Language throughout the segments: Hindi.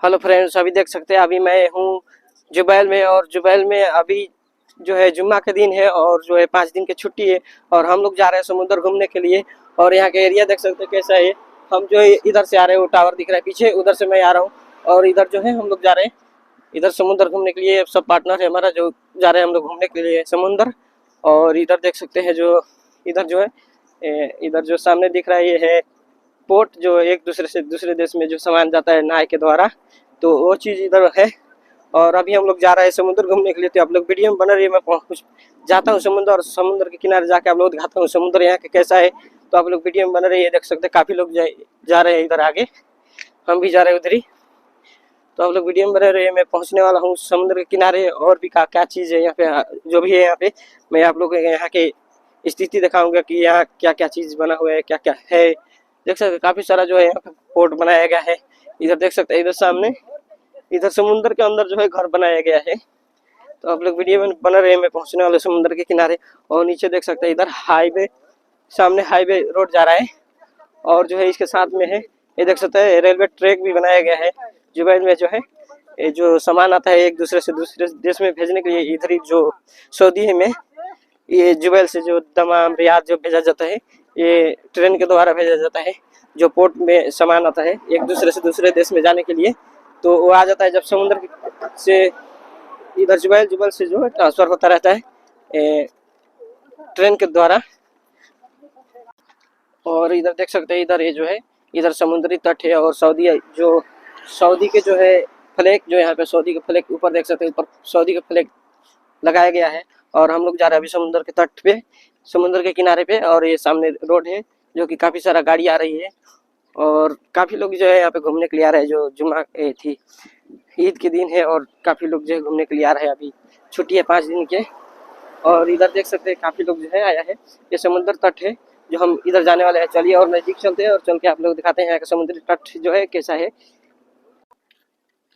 हेलो फ्रेंड्स, अभी देख सकते हैं अभी मैं हूँ जुबैल में। और जुबैल में अभी जो है जुम्मा के दिन है और जो है 5 दिन की छुट्टी है और हम लोग जा रहे हैं समुद्र घूमने के लिए। और यहाँ का एरिया देख सकते हैं कैसा है। हम जो है इधर से आ रहे हैं, वो टावर दिख रहा है पीछे, उधर से मैं आ रहा हूँ। और इधर जो है हम लोग जा रहे हैं इधर समुद्र घूमने के लिए। सब पार्टनर है हमारा जो जा रहे हैं हम लोग घूमने के लिए समुद्र। और इधर देख सकते हैं जो इधर जो है इधर जो सामने दिख रहा है ये है पोर्ट, जो एक दूसरे से दूसरे देश में जो सामान जाता है नाव के द्वारा, तो वो चीज़ इधर है। और अभी हम लोग जा रहे हैं समुद्र घूमने के लिए, तो आप लोग वीडियो में बना रही है। मैं पहुँच जाता हूँ समुद्र और समुद्र के किनारे जाके आप लोग दिखाता हूँ समुद्र यहाँ का कैसा है। तो आप लोग वीडियो में बना रही है, देख सकते हैं काफ़ी लोग जा रहे हैं इधर आगे, हम भी जा रहे हैं उधर ही। तो आप लोग वीडियो में बने रहिए। मैं पहुँचने वाला हूँ समुद्र के किनारे, और भी क्या चीज़ है यहाँ पे जो भी है यहाँ पे, मैं आप लोग यहाँ के स्थिति दिखाऊंगा कि यहाँ क्या क्या चीज़ बना हुआ है, क्या क्या है। देख सकते हैं काफ़ी सारा जो है यहाँ पे पोर्ट बनाया गया है। इधर देख सकते हैं, इधर सामने इधर समुद्र के अंदर जो है घर बनाया गया है। तो आप लोग वीडियो में बना रहे हैं। मैं पहुंचने वाले समुद्र के किनारे, और नीचे देख सकते हैं इधर हाईवे, सामने हाईवे रोड जा रहा है। और जो है इसके साथ में है ये देख सकते हैं रेलवे ट्रैक भी बनाया गया है। जुबैल में जो है ये जो सामान आता है एक दूसरे से दूसरे देश में भेजने के लिए, इधर ही जो सऊदी में ये जुबैल से जो दमाम रियाद जो भेजा जाता है, ये ट्रेन के द्वारा भेजा जाता है। जो पोर्ट में सामान आता है एक दूसरे से दूसरे देश में जाने के लिए, तो वो आ जाता है जब समुद्र से इधर जुबैल जुबैल से जो है ट्रांसफर होता रहता है ट्रेन के द्वारा। और इधर देख सकते हैं इधर ये जो है इधर समुद्री तट है। और सऊदी के जो है फ्लैग, जो यहाँ पे सऊदी के फ्लैग ऊपर देख सकते हैं, ऊपर सऊदी का फ्लैग लगाया गया है। और हम लोग जा रहे हैं अभी समुद्र के तट पे, समुद्र के किनारे पे। और ये सामने रोड है जो कि काफ़ी सारा गाड़ी आ रही है। और काफ़ी लोग जो है यहाँ पे घूमने के लिए आ रहे हैं। जो जुम्मा थी, ईद के दिन है, और काफ़ी लोग जो है घूमने के लिए आ रहे हैं। अभी छुट्टी है 5 दिन के। और इधर देख सकते हैं काफ़ी लोग जो है आया है। ये समुद्र तट है जो हम इधर जाने वाले हैं। चलिए और नज़दीक चलते हैं और चल के आप लोग दिखाते हैं यहाँ का समुद्री तट जो है कैसा है।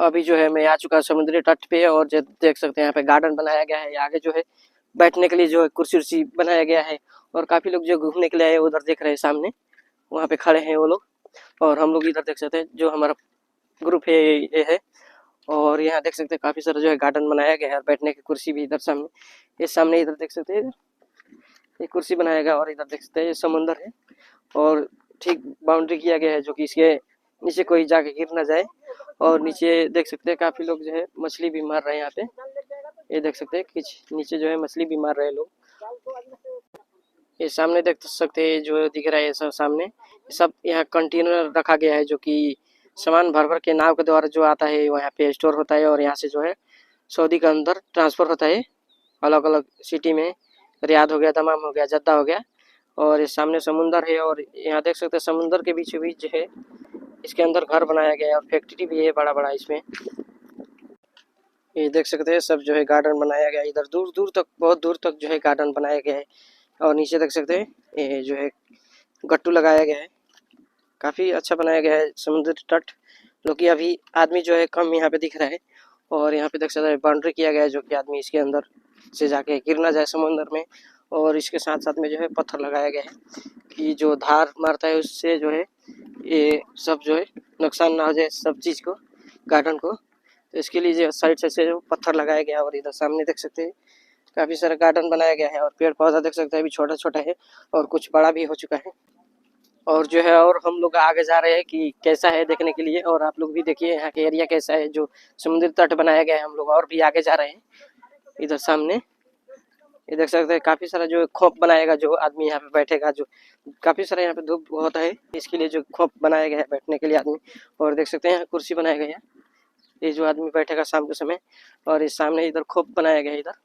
अभी जो है मैं आ चुका समुद्री तट पे, और जो देख सकते हैं यहाँ पे गार्डन बनाया गया है। आगे जो है बैठने के लिए जो है कुर्सी उर्सी बनाया गया है। और काफ़ी लोग जो घूमने के लिए आए उधर देख रहे हैं, सामने वहाँ पे खड़े हैं वो लोग। और हम लोग इधर देख सकते हैं जो हमारा ग्रुप है ये है। और यहाँ देख सकते हैं काफ़ी सारा जो है गार्डन बनाया गया है, और बैठने की कुर्सी भी इधर सामने, ये सामने इधर देख सकते हैं ये कुर्सी बनाया गया। और इधर देख सकते हैं ये समुंदर है, और ठीक बाउंड्री किया गया है जो कि इसके नीचे कोई जाके गिर ना जाए। और नीचे देख सकते हैं काफ़ी लोग जो है मछली भी मार रहे हैं यहाँ पे। ये देख सकते हैं कि नीचे जो है मछली भी मार रहे हैं लोग। ये सामने देख सकते हैं जो दिख रहा है सब सामने, सब यहाँ कंटेनर रखा गया है जो कि सामान भर भर के नाव के द्वारा जो आता है वहाँ पे स्टोर होता है। और यहाँ से जो है सऊदी के अंदर ट्रांसफ़र होता है अलग अलग सिटी में। रियाद हो गया, दमाम हो गया, जद्दा हो गया। और ये सामने समुंदर है, और यहाँ देख सकते हैं समुंदर के बीचों बीच जो है इसके अंदर घर बनाया गया है, और फैक्ट्री भी है बड़ा बड़ा इसमें। ये देख सकते हैं सब जो है गार्डन बनाया गया है। इधर दूर दूर तक, बहुत दूर तक जो है गार्डन बनाया गया है। और नीचे देख सकते हैं ये जो है गट्टू लगाया गया है, काफ़ी अच्छा बनाया गया है समुद्री तट। जो कि अभी आदमी जो है कम यहाँ पे दिख रहा है। और यहाँ पे देख सकते हैं बाउंड्री किया गया है जो कि आदमी इसके अंदर से जाके गिर ना जाए समुद्र में। और इसके साथ साथ में जो है पत्थर लगाया गया है कि जो धार मारता है उससे जो है ये सब जो है नुकसान ना हो जाए सब चीज़ को, गार्डन को। तो इसके लिए जो साइड से जो पत्थर लगाया गया है। और इधर सामने देख सकते हैं काफ़ी सारा गार्डन बनाया गया है, और पेड़ पौधा देख सकते हैं अभी छोटा छोटा है और कुछ बड़ा भी हो चुका है। और जो है और हम लोग आगे जा रहे हैं कि कैसा है देखने के लिए। और आप लोग भी देखिए यहाँ के एरिया कैसा है, जो समुद्री तट बनाया गया है। हम लोग और भी आगे जा रहे हैं। इधर सामने ये देख सकते हैं काफ़ी सारा जो खोप बनाएगा, जो आदमी यहाँ पे बैठेगा, जो काफ़ी सारा यहाँ पे धूप होता है इसके लिए जो खोप बनाया गया है बैठने के लिए आदमी। और देख सकते हैं यहाँ कुर्सी बनाया गया है, ये जो आदमी बैठेगा शाम के समय। और इस सामने इधर खोप बनाया गया है, इधर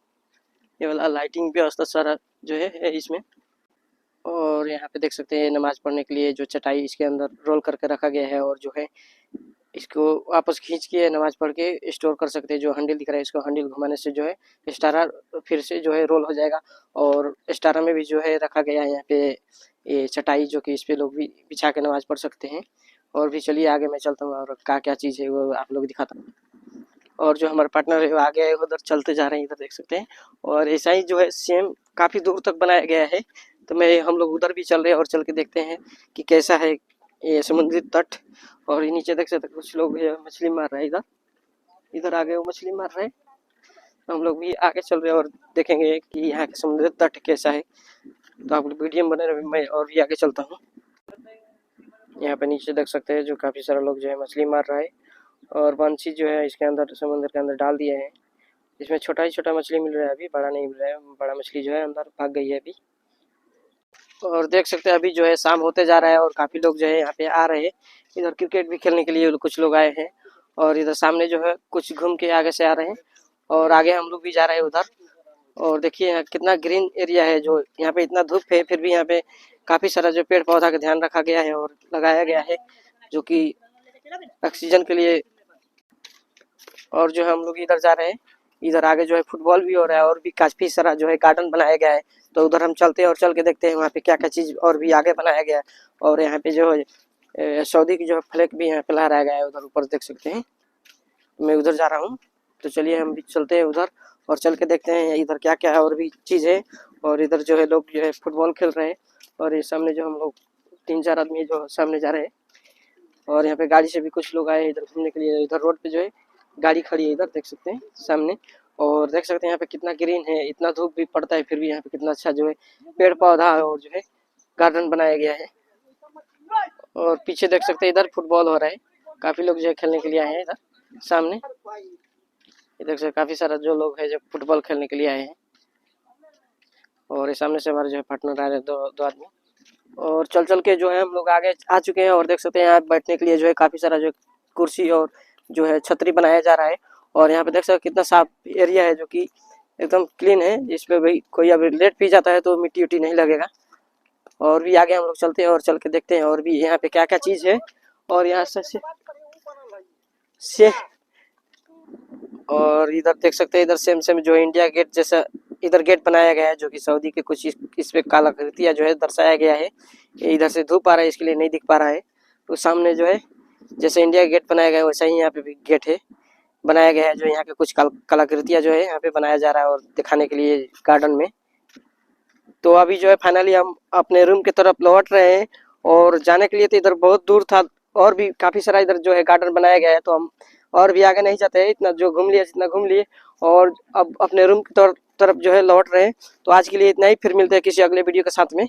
ये वाला लाइटिंग व्यवस्था सारा जो है इसमें। और यहाँ पे देख सकते हैं नमाज़ पढ़ने के लिए जो चटाई इसके अंदर रोल करके रखा गया है। और जो है इसको वापस खींच के नमाज़ पढ़ के स्टोर कर सकते हैं। जो हैंडल दिख रहा है इसको हैंडल घुमाने से जो है स्टारा फिर से जो है रोल हो जाएगा। और स्टारा में भी जो है रखा गया है यहाँ पे ये चटाई, जो कि इस पे लोग भी बिछा के नमाज़ पढ़ सकते हैं। और भी चलिए आगे मैं चलता हूँ और क्या चीज़ है वो आप लोग दिखाता हूँ। और जो हमारे पार्टनर है वो आगे उधर चलते जा रहे हैं, इधर देख सकते हैं। और ऐसा ही जो है सेम काफ़ी दूर तक बनाया गया है। तो हम लोग उधर भी चल रहे हैं और चल के देखते हैं कि कैसा है ये समुद्री तट। और ये नीचे देख सकते कुछ लोग ये मछली मार रहे हैं। इधर इधर आगे वो मछली मार रहे हैं। हम लोग भी आगे चल रहे हैं और देखेंगे कि यहाँ का समुद्र तट कैसा है। तो आप लोग वीडियो में बने रहे, मैं और भी आगे चलता हूँ। यहाँ पे नीचे देख सकते हैं जो काफ़ी सारे लोग जो है मछली मार रहा है और बंसी जो है इसके अंदर समुद्र के अंदर डाल दिए हैं। इसमें छोटा ही छोटा मछली मिल रहा है, अभी बड़ा नहीं मिल रहा है। बड़ा मछली जो है अंदर भाग गई है अभी। और देख सकते हैं अभी जो है शाम होते जा रहा है और काफ़ी लोग जो है यहाँ पे आ रहे हैं। इधर क्रिकेट भी खेलने के लिए कुछ लोग आए हैं और इधर सामने जो है कुछ घूम के आगे से आ रहे हैं और आगे हम लोग भी जा रहे हैं उधर। और देखिए यहाँ कितना ग्रीन एरिया है, जो यहाँ पे इतना धूप है फिर भी यहाँ पे काफ़ी सारा जो पेड़ पौधा का ध्यान रखा गया है और लगाया गया है, जो कि ऑक्सीजन के लिए। और जो हम लोग इधर जा रहे हैं, इधर आगे जो है फुटबॉल भी हो रहा है और भी काफ़ी सारा जो है गार्डन बनाया गया है। तो उधर हम चलते हैं और चल के देखते हैं वहाँ पे क्या क्या चीज़ और भी आगे बनाया गया है। और यहाँ पे जो है सऊदी की जो फ्लैग भी यहाँ पे लहराया गया है, उधर ऊपर देख सकते हैं। मैं उधर जा रहा हूँ, तो चलिए हम भी चलते हैं उधर और चल के देखते हैं इधर क्या क्या और भी चीज़ है। और इधर जो है लोग जो है फुटबॉल खेल रहे हैं और ये सामने जो हम लोग 3-4 आदमी जो सामने जा रहे हैं। और यहाँ पे गाड़ी से भी कुछ लोग आए हैं इधर घूमने के लिए। इधर रोड पे जो है गाड़ी खड़ी है, इधर देख सकते हैं सामने। और देख सकते हैं यहाँ पे कितना ग्रीन है, इतना धूप भी पड़ता है फिर भी यहाँ पे कितना अच्छा जो है पेड़ पौधा और जो है गार्डन बनाया गया है। और पीछे देख सकते हैं इधर फुटबॉल हो रहा है, काफ़ी लोग जो है खेलने के लिए आए हैं इधर सामने। ये देख सकते काफ़ी सारा जो लोग है जो फुटबॉल खेलने के लिए आए हैं। और ये सामने से हमारे जो है पार्टनर आ रहे हैं दो आदमी। और चल चल के जो है हम लोग आगे आ चुके हैं और देख सकते हैं यहाँ बैठने के लिए जो है काफ़ी सारा जो कुर्सी और जो है छतरी बनाया जा रहा है। और यहाँ पे देख सकते हैं कितना साफ एरिया है, जो कि एकदम क्लीन है, जिसपे भाई कोई अभी लेट पी जाता है तो मिट्टी उट्टी नहीं लगेगा। और भी आगे हम लोग चलते हैं और चल के देखते हैं और भी यहाँ पे क्या क्या चीज़ है। और यहाँ से और इधर देख सकते हैं इधर सेम जो इंडिया गेट जैसा इधर गेट बनाया गया है, जो कि सऊदी के कुछ इस पे कलाकृतियाँ जो है दर्शाया गया है। इधर से धूप आ रहा है इसके लिए नहीं दिख पा रहा है। तो सामने जो है जैसे इंडिया गेट बनाया गया है वैसा ही यहाँ पे भी गेट है बनाया गया है, जो यहाँ के कुछ कलाकृतियाँ जो है यहाँ पे बनाया जा रहा है और दिखाने के लिए गार्डन में। तो अभी जो है फाइनली हम अपने रूम की तरफ लौट रहे हैं और जाने के लिए तो इधर बहुत दूर था और भी काफ़ी सारा इधर जो है गार्डन बनाया गया है। तो हम और भी आगे नहीं जाते हैं, इतना जो घूम लिए जितना घूम लिए और अब अपने रूम की तरफ जो है लौट रहे हैं। तो आज के लिए इतना ही, फिर मिलते हैं किसी अगले वीडियो के साथ में।